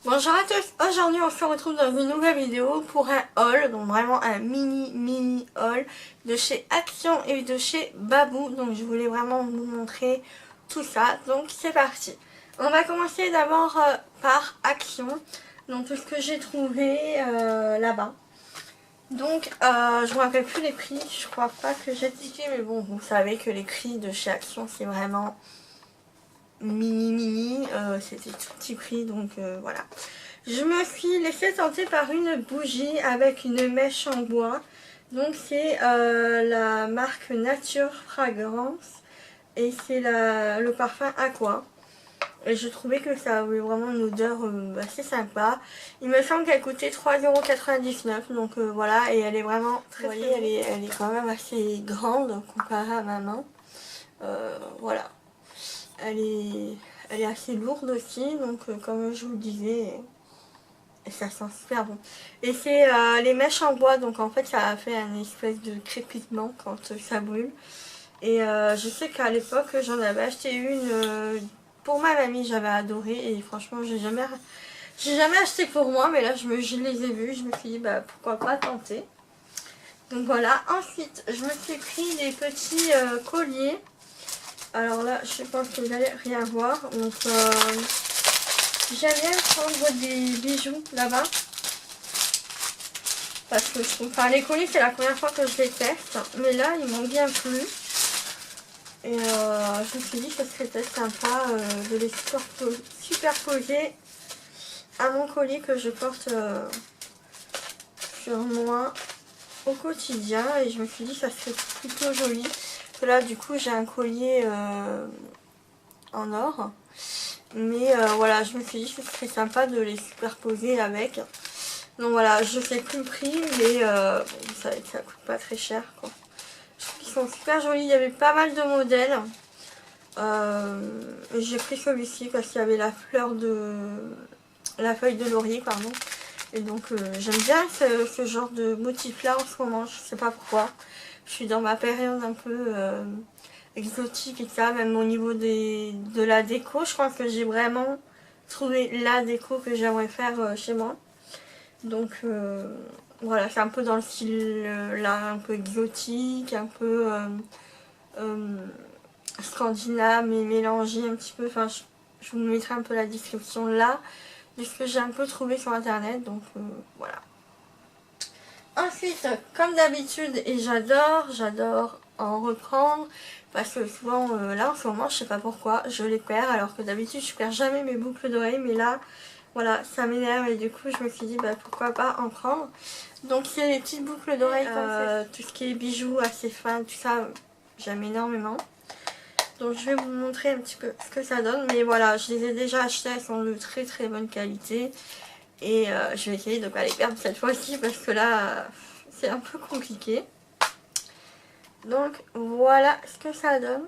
Bonjour à tous, aujourd'hui on se retrouve dans une nouvelle vidéo pour un haul, donc vraiment un mini haul de chez Action et de chez Babou. Donc je voulais vraiment vous montrer tout ça, donc c'est parti. On va commencer d'abord par Action, donc tout ce que j'ai trouvé là-bas. Donc je me rappelle plus les prix, je crois pas que j'ai dit, mais bon vous savez que les prix de chez Action c'est vraiment mini, c'était tout petit prix, donc voilà. Je me suis laissée tenter par une bougie avec une mèche en bois. Donc c'est la marque Nature Fragrance et c'est le parfum Aqua. Et je trouvais que ça avait vraiment une odeur assez sympa. Il me semble qu'elle coûtait 3,99 €. Donc voilà, et elle est vraiment très, vous voyez, elle est quand même assez grande comparée à ma main. Voilà. Elle est assez lourde aussi, donc comme je vous le disais, et ça sent super bon. Et c'est les mèches en bois, donc en fait ça a fait un espèce de crépitement quand ça brûle. Et je sais qu'à l'époque j'en avais acheté une pour ma mamie, j'avais adoré, et franchement j'ai jamais acheté pour moi, mais là je les ai vus, je me suis dit bah pourquoi pas tenter. Donc voilà, ensuite je me suis pris des petits colliers. Alors là, je pense que vous n'allez rien voir. Donc, j'aime bien prendre des bijoux là-bas. Parce que je trouve... Enfin, les colliers, c'est la première fois que je les teste. Mais là, ils m'ont bien plu. Et je me suis dit que ce serait peut-être sympa de les superposer à mon collier que je porte sur moi au quotidien. Et je me suis dit que ça serait plutôt joli. Là du coup j'ai un collier en or, mais voilà, je me suis dit que ce serait sympa de les superposer avec. Donc voilà, je sais plus le prix, mais bon, vous savez que ça coûte pas très cher quoi. Je trouve qu'ils sont super jolis, il y avait pas mal de modèles. J'ai pris celui-ci parce qu'il y avait la feuille de laurier, pardon. Et donc j'aime bien ce genre de motif là en ce moment, je sais pas pourquoi. Je suis dans ma période un peu exotique et ça, même au niveau de la déco. Je crois que j'ai vraiment trouvé la déco que j'aimerais faire chez moi. Donc voilà, c'est un peu dans le style là, un peu exotique, un peu scandinave, mais mélangé un petit peu. Enfin, je vous mettrai un peu la description là de ce que j'ai un peu trouvé sur internet. Donc voilà. Ensuite, comme d'habitude, et j'adore en reprendre, parce que souvent, là en ce moment, je sais pas pourquoi, je les perds, alors que d'habitude je perds jamais mes boucles d'oreilles, mais là, voilà, ça m'énerve, et du coup je me suis dit, bah pourquoi pas en prendre. Donc c'est les petites boucles d'oreilles, tout ce qui est bijoux assez fins, tout ça, j'aime énormément. Donc je vais vous montrer un petit peu ce que ça donne, mais voilà, je les ai déjà achetées, elles sont de très bonne qualité. Et je vais essayer de ne pas les perdre cette fois-ci parce que là c'est un peu compliqué. Donc voilà ce que ça donne.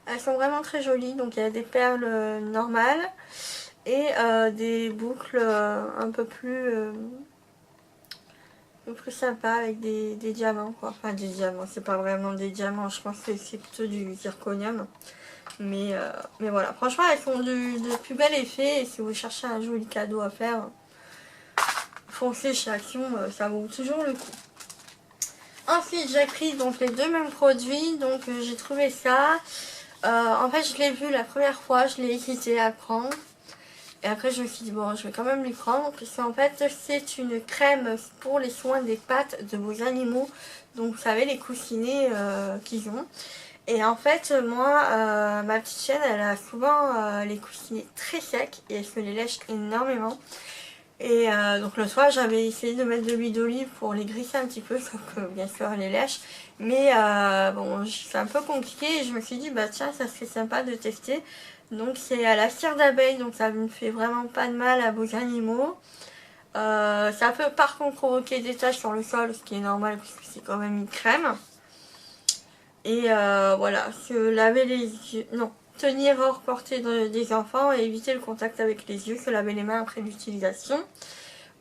Elles sont vraiment très jolies. Donc il y a des perles normales et des boucles un peu plus sympas avec des diamants quoi. Enfin des diamants, c'est pas vraiment des diamants, je pense que c'est plutôt du zirconium. Mais voilà, franchement elles font de plus bel effet, et si vous cherchez un joli cadeau à faire, foncez chez Action, ça vaut toujours le coup. Ensuite j'ai pris donc les deux mêmes produits, donc j'ai trouvé ça. En fait je l'ai vu la première fois, je l'ai hésité à prendre. Et après je me suis dit bon je vais quand même les prendre, puisqu'en fait c'est une crème pour les soins des pattes de vos animaux. Donc vous savez les coussinets qu'ils ont. Et en fait moi ma petite chienne elle a souvent les coussinets très secs et elle se les lèche énormément. Et donc le soir j'avais essayé de mettre de l'huile d'olive pour les grisser un petit peu, sauf que bien sûr elle les lèche. Mais bon c'est un peu compliqué, et je me suis dit bah tiens ça serait sympa de tester. Donc c'est à la cire d'abeille, donc ça ne fait vraiment pas de mal à vos animaux. Ça peut par contre provoquer des taches sur le sol, ce qui est normal puisque c'est quand même une crème. Et voilà, se laver les yeux, non, tenir hors portée des enfants et éviter le contact avec les yeux, se laver les mains après l'utilisation.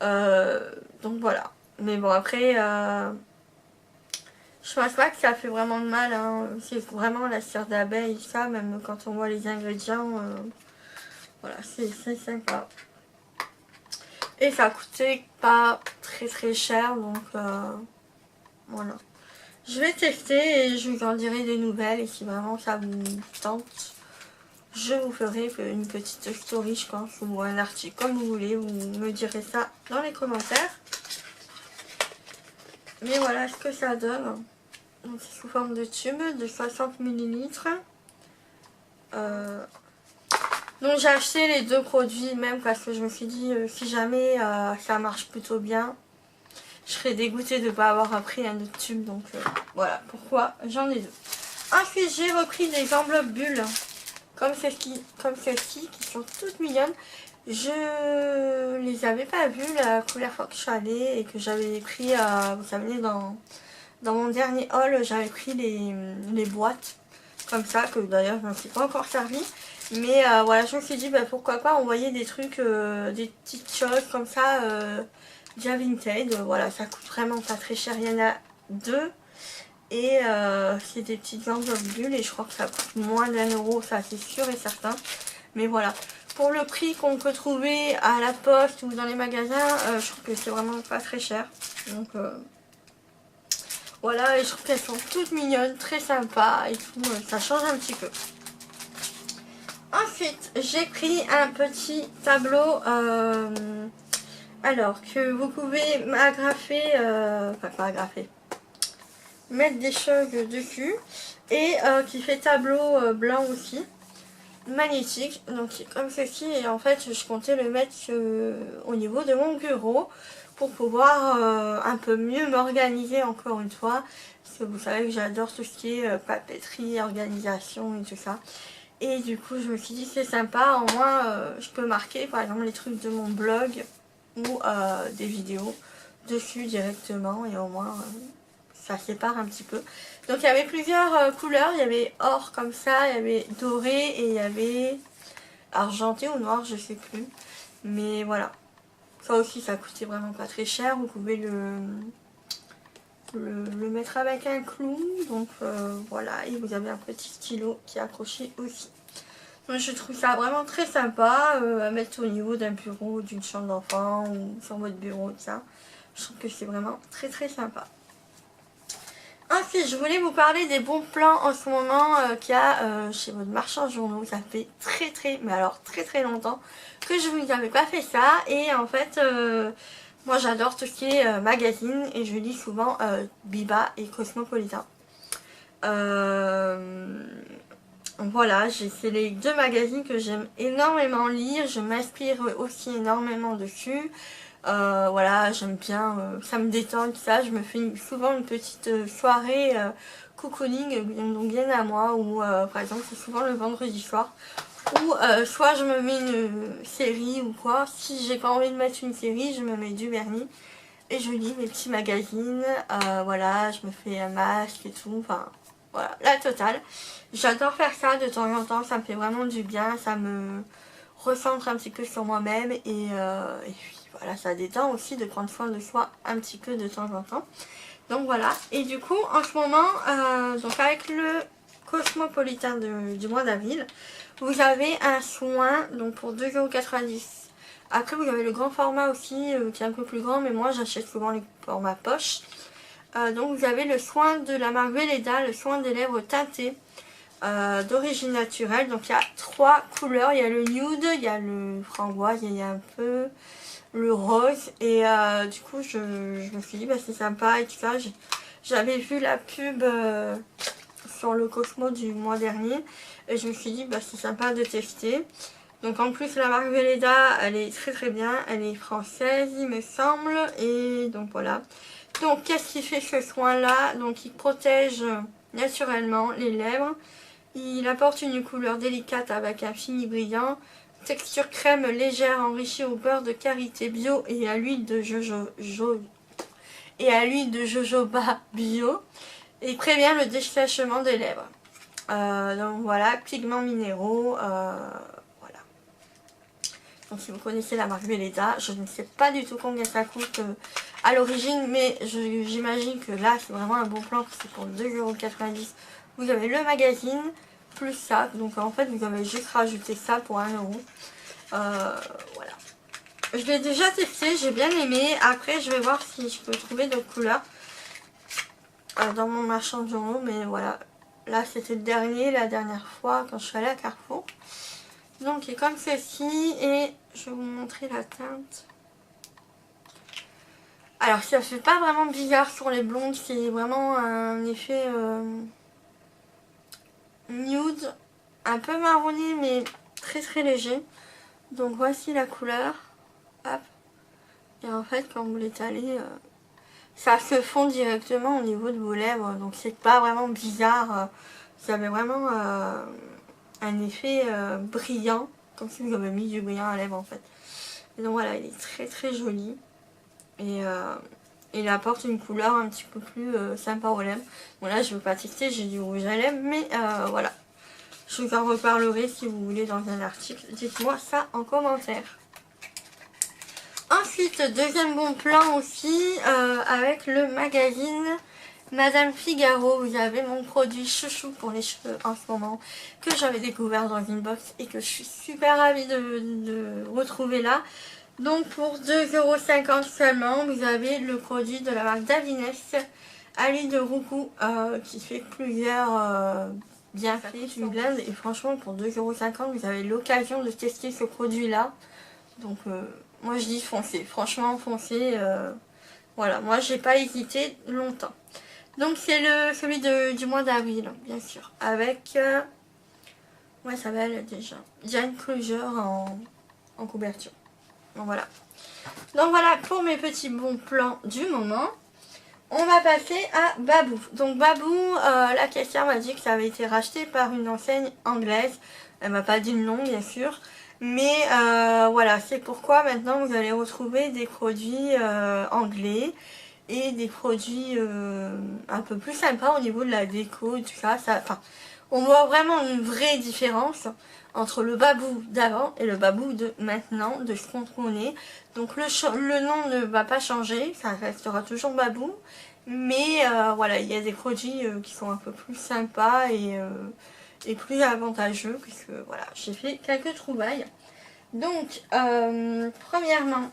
Donc voilà. Mais bon après, je pense pas que ça fait vraiment de mal, hein. C'est vraiment la cire d'abeille, ça, même quand on voit les ingrédients, voilà, c'est sympa. Et ça coûtait pas très cher, donc voilà. Je vais tester et je vous en dirai des nouvelles, et si vraiment ça vous tente, je vous ferai une petite story, je pense, ou un article, comme vous voulez, vous me direz ça dans les commentaires. Mais voilà ce que ça donne. Donc c'est sous forme de tube de 60 ml. Donc j'ai acheté les deux produits même parce que je me suis dit si jamais ça marche plutôt bien, je serais dégoûtée de ne pas avoir pris un autre tube. Donc voilà pourquoi j'en ai deux. Ensuite j'ai repris des enveloppes bulles comme celles-ci qui sont toutes mignonnes. Je les avais pas vues la première fois que je suis allée et que j'avais pris, vous savez, dans mon dernier haul, j'avais pris les boîtes comme ça, que d'ailleurs je ne me suis pas encore servi. Mais voilà, je me suis dit bah, pourquoi pas envoyer des trucs, des petites choses comme ça, via Vinted. Voilà, ça coûte vraiment pas très cher, il y en a deux. Et c'est des petites enveloppes bulles et je crois que ça coûte moins d'1 €, ça c'est sûr et certain. Mais voilà, pour le prix qu'on peut trouver à la poste ou dans les magasins, je trouve que c'est vraiment pas très cher. Donc voilà, et je trouve qu'elles sont toutes mignonnes, très sympas et tout, ça change un petit peu. Ensuite, j'ai pris un petit tableau, alors que vous pouvez agrafer, enfin pas agrafer, mettre des choses dessus, et qui fait tableau blanc aussi, magnétique, donc c'est comme ceci, et en fait je comptais le mettre au niveau de mon bureau pour pouvoir un peu mieux m'organiser encore une fois, parce que vous savez que j'adore tout ce qui est papeterie, organisation et tout ça. Et du coup je me suis dit c'est sympa, au moins je peux marquer par exemple les trucs de mon blog ou des vidéos dessus directement, et au moins ça sépare un petit peu. Donc il y avait plusieurs couleurs, il y avait or comme ça, il y avait doré et il y avait argenté ou noir, je sais plus. Mais voilà, ça aussi ça coûtait vraiment pas très cher, vous pouvez le mettre avec un clou, donc voilà, et vous avez un petit stylo qui est accroché aussi. Donc je trouve ça vraiment très sympa à mettre au niveau d'un bureau, d'une chambre d'enfant ou sur votre bureau, tout ça. Je trouve que c'est vraiment très sympa. Ensuite, je voulais vous parler des bons plans en ce moment qu'il y a chez votre marchand de journaux. Ça fait mais alors très longtemps que je vous avais pas fait ça. Et en fait, moi j'adore tout ce qui est magazine et je lis souvent Biba et Cosmopolitan. Voilà, c'est les deux magazines que j'aime énormément lire. Je m'inspire aussi énormément dessus. Voilà, j'aime bien, ça me détend, tout ça. Je me fais souvent une petite soirée cocooning, donc bien à moi, ou par exemple c'est souvent le vendredi soir, ou soit je me mets une série ou quoi. Si j'ai pas envie de mettre une série, je me mets du vernis et je lis mes petits magazines. Voilà, je me fais un masque et tout, enfin voilà, la totale. J'adore faire ça de temps en temps, ça me fait vraiment du bien, ça me recentre un petit peu sur moi-même et puis voilà, ça détend aussi de prendre soin de soi un petit peu de temps en temps. Donc voilà, et du coup en ce moment, donc avec le Cosmopolitan du mois d'avril, vous avez un soin donc pour 2,90 €. Après vous avez le grand format aussi qui est un peu plus grand, mais moi j'achète souvent les formats poche. Donc vous avez le soin de la marque Velleda, le soin des lèvres teintées d'origine naturelle. Donc il y a 3 couleurs, il y a le nude, il y a le framboise, il y a un peu le rose. Et du coup je me suis dit bah, c'est sympa et tout ça. J'avais vu la pub sur le Cosmo du mois dernier et je me suis dit bah, c'est sympa de tester. Donc en plus la marque Velleda elle est très bien, elle est française il me semble, et donc voilà. Donc qu'est-ce qui fait ce soin là? Donc il protège naturellement les lèvres, il apporte une couleur délicate avec un fini brillant, texture crème légère enrichie au beurre de karité bio et à l'huile de jojoba bio, et prévient le dessèchement des lèvres. Donc voilà, pigments minéraux, voilà. Donc si vous connaissez la marque Velleda, je ne sais pas du tout combien ça coûte à l'origine, mais j'imagine que là c'est vraiment un bon plan, c'est pour 2,90 €. Vous avez le magazine plus ça, donc en fait vous avez juste rajouté ça pour 1 €. Voilà. Je l'ai déjà testé, j'ai bien aimé. Après, je vais voir si je peux trouver d'autres couleurs dans mon marchand de journaux. Mais voilà, là c'était le dernier, la dernière fois quand je suis allée à Carrefour. Donc il est comme ceci et je vais vous montrer la teinte. Alors ça fait pas vraiment bizarre sur les blondes, c'est vraiment un effet nude, un peu marronné mais très très léger. Donc voici la couleur. Hop. Et en fait quand vous l'étalez, ça se fond directement au niveau de vos lèvres. Donc c'est pas vraiment bizarre. Vous avez vraiment un effet brillant, comme si vous avez mis du brillant à lèvres en fait. Et donc voilà, il est très très joli. Et il apporte une couleur un petit peu plus sympa aux lèvres. Bon là je ne veux pas tester, j'ai du rouge à lèvres, mais voilà. Je vous en reparlerai si vous voulez dans un article. Dites-moi ça en commentaire. Ensuite, deuxième bon plan aussi, avec le magazine Madame Figaro. Vous avez mon produit chouchou pour les cheveux en ce moment, que j'avais découvert dans une box et que je suis super ravie de retrouver là. Donc pour 2,50 € seulement, vous avez le produit de la marque Davines à l'huile de roucou qui fait plusieurs bienfaits d'une blinde. Et franchement pour 2,50 € vous avez l'occasion de tester ce produit là. Donc moi je dis foncez, franchement foncez. Voilà, moi j'ai pas hésité longtemps. Donc c'est celui du mois d'avril bien sûr. Avec, ouais ça va déjà, Jane Closure en couverture. Donc voilà pour mes petits bons plans du moment. On va passer à Babou. Donc Babou, la caissière m'a dit que ça avait été racheté par une enseigne anglaise. Elle m'a pas dit le nom bien sûr. Mais voilà, c'est pourquoi maintenant vous allez retrouver des produits anglais. Et des produits un peu plus sympas au niveau de la déco et tout ça. Enfin, on voit vraiment une vraie différence entre le Babou d'avant et le Babou de maintenant, de ce qu'on connaît. Donc le nom ne va pas changer, ça restera toujours Babou. Mais voilà, il y a des produits qui sont un peu plus sympas et plus avantageux. Puisque voilà, j'ai fait quelques trouvailles. Donc, premièrement,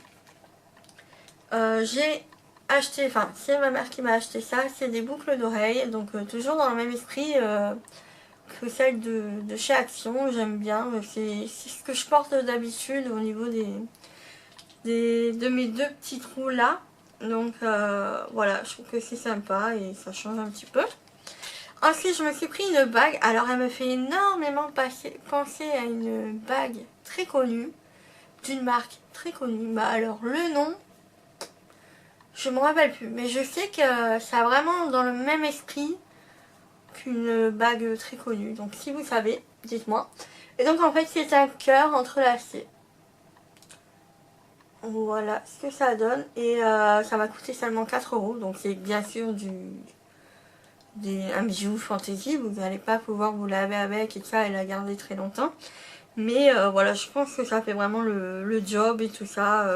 j'ai acheté, enfin c'est ma mère qui m'a acheté ça, c'est des boucles d'oreilles, donc toujours dans le même esprit que celle de chez Action, j'aime bien, c'est ce que je porte d'habitude au niveau de mes deux petits trous là, donc voilà, je trouve que c'est sympa et ça change un petit peu. Ensuite je me suis pris une bague, alors elle me fait énormément penser à une bague très connue, d'une marque très connue, bah alors le nom, je me rappelle plus, mais je sais que ça a vraiment dans le même esprit qu'une bague très connue. Donc si vous savez, dites-moi. Et donc en fait c'est un cœur entrelacé. Voilà ce que ça donne. Et ça m'a coûté seulement 4 €. Donc c'est bien sûr un bijou fantaisie. Vous n'allez pas pouvoir vous laver avec et ça et la garder très longtemps. Mais voilà, je pense que ça fait vraiment le job et tout ça.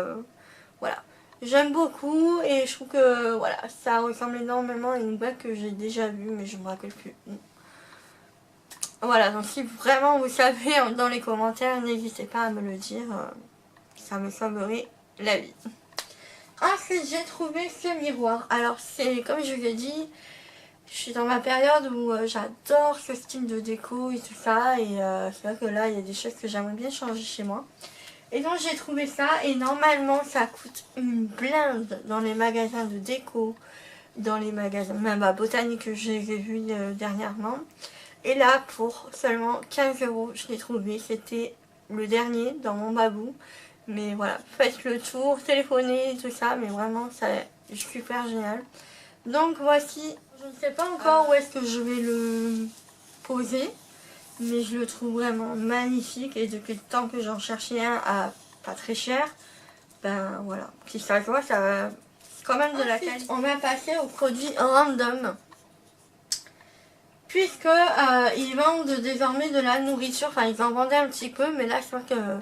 Voilà. J'aime beaucoup et je trouve que voilà, ça ressemble énormément à une bague que j'ai déjà vue mais je me rappelle plus. Voilà, donc si vraiment vous savez dans les commentaires, n'hésitez pas à me le dire, ça me sauverait la vie. Ensuite j'ai trouvé ce miroir, alors c'est comme je vous ai dit, je suis dans ma période où j'adore ce style de déco et tout ça et c'est vrai que là il y a des choses que j'aimerais bien changer chez moi. Et donc j'ai trouvé ça et normalement ça coûte une blinde dans les magasins de déco, dans les magasins même à Botanique que j'ai vu dernièrement. Et là pour seulement 15 € je l'ai trouvé, c'était le dernier dans mon Babou. Mais voilà, faites le tour, téléphonez tout ça, mais vraiment ça est super génial. Donc voici, je ne sais pas encore où est-ce que je vais le poser. Mais je le trouve vraiment magnifique et depuis le temps que j'en cherchais un à pas très cher, ben voilà, si ça se voit, ça c'est quand même de la qualité. On va passer au produit random, puisque ils vendent désormais de la nourriture, enfin ils en vendaient un petit peu, mais là c'est vrai que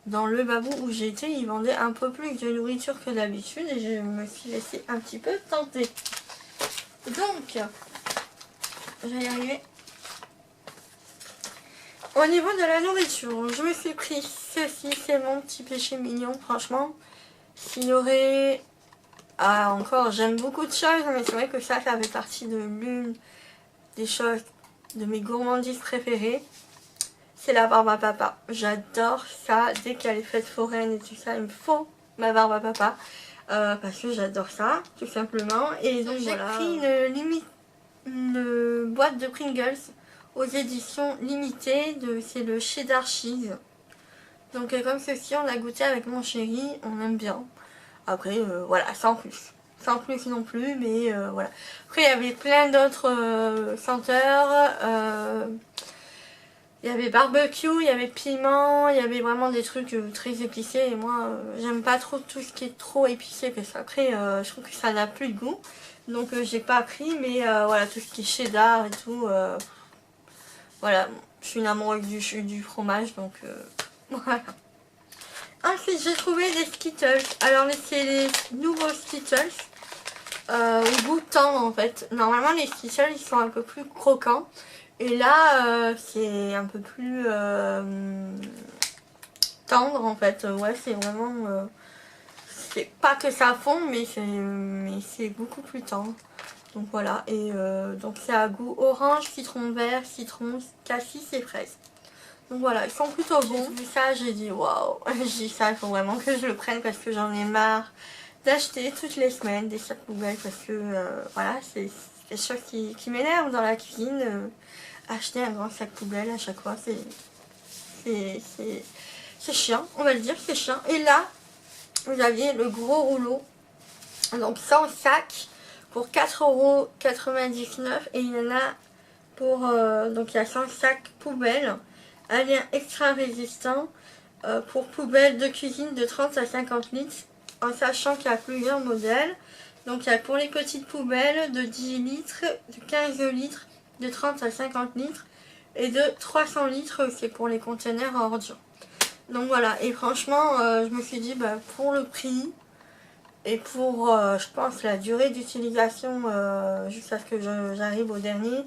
dans le Babou où j'étais, ils vendaient un peu plus de nourriture que d'habitude et je me suis laissée un petit peu tenter. Donc, je vais y arriver. Au niveau de la nourriture, je me suis pris ceci, c'est mon petit péché mignon, franchement. S'il y aurait... Ah, encore, j'aime beaucoup de choses, mais c'est vrai que ça fait partie de l'une des choses de mes gourmandises préférées. C'est la barbe à papa. J'adore ça. Dès qu'il y a les fêtes foraines et tout ça, il me faut ma barbe à papa. Parce que j'adore ça, tout simplement. Et donc voilà. J'ai pris une boîte de Pringles aux éditions limitées. C'est le cheddar cheese. Donc comme ceci, on a goûté avec mon chéri. On aime bien. Après, voilà, sans plus. Sans plus non plus, mais voilà. Après, il y avait plein d'autres senteurs. Il y avait barbecue, il y avait piment, il y avait vraiment des trucs très épicés. Et moi, j'aime pas trop tout ce qui est trop épicé. Parce qu'après, je trouve que ça n'a plus de goût. Donc, j'ai pas pris. Mais voilà, tout ce qui est cheddar et tout. Voilà, je suis une amoureuse du fromage. Donc, voilà. Ensuite, j'ai trouvé des Skittles. Alors, c'est les nouveaux Skittles. Au goût tendre en fait. Normalement, les Skittles, ils sont un peu plus croquants. Et là, c'est un peu plus tendre en fait. Ouais, c'est vraiment... c'est pas que ça fond, mais c'est beaucoup plus tendre. Donc voilà. Et donc c'est à goût orange, citron vert, citron, cassis et fraise. Donc voilà, ils sont plutôt bons. J'ai vu ça, j'ai dit waouh. J'ai dit ça, il faut vraiment que je le prenne parce que j'en ai marre d'acheter toutes les semaines des sacs poubelles. Parce que voilà, c'est quelque chose qui m'énerve dans la cuisine. Acheter un grand sac poubelle à chaque fois, c'est chiant, on va le dire, c'est chiant. Et là, vous aviez le gros rouleau, donc 100 sacs pour 4,99 € et il y en a pour, donc il y a 100 sacs poubelles, un lien extra résistant pour poubelles de cuisine de 30 à 50 litres, en sachant qu'il y a plusieurs modèles. Donc il y a pour les petites poubelles de 10 litres, de 15 litres, de 30 à 50 litres et de 300 litres, c'est pour les containers à ordures. Donc voilà, et franchement, je me suis dit, bah, pour le prix et pour, je pense, la durée d'utilisation jusqu'à ce que j'arrive au dernier,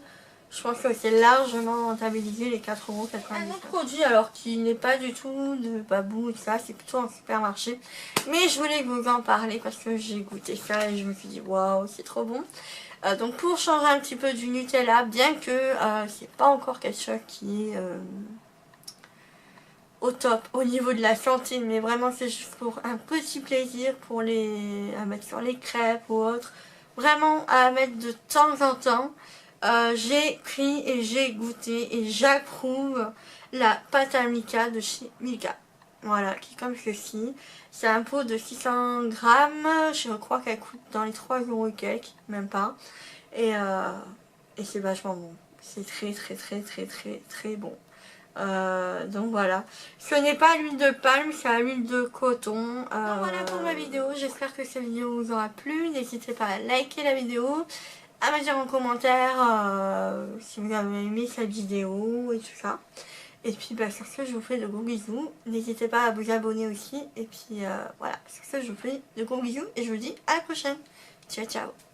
je pense que c'est largement rentabilisé les 4,99 €. Un autre produit, alors qui n'est pas du tout de Babou et ça, c'est plutôt en supermarché. Mais je voulais vous en parler parce que j'ai goûté ça et je me suis dit, waouh, c'est trop bon. Donc pour changer un petit peu du Nutella, bien que c'est pas encore quelque chose qui est au top au niveau de la santé, mais vraiment c'est juste pour un petit plaisir, pour à mettre sur les crêpes ou autre, vraiment à mettre de temps en temps. J'ai pris et j'ai goûté et j'approuve la pâte à Milka de chez Milka. Voilà, qui est comme ceci. C'est un pot de 600 grammes. Je crois qu'elle coûte dans les 3 € et quelques, même pas. Et c'est vachement bon. C'est très très très très très très bon. Donc voilà. Ce n'est pas l'huile de palme, c'est à l'huile de coton. Donc voilà pour ma vidéo. J'espère que cette vidéo vous aura plu. N'hésitez pas à liker la vidéo, à me dire en commentaire si vous avez aimé cette vidéo et tout ça. Et puis bah, sur ce, je vous fais de gros bisous. N'hésitez pas à vous abonner aussi. Et puis voilà, sur ce, je vous fais de gros bisous et je vous dis à la prochaine. Ciao ciao.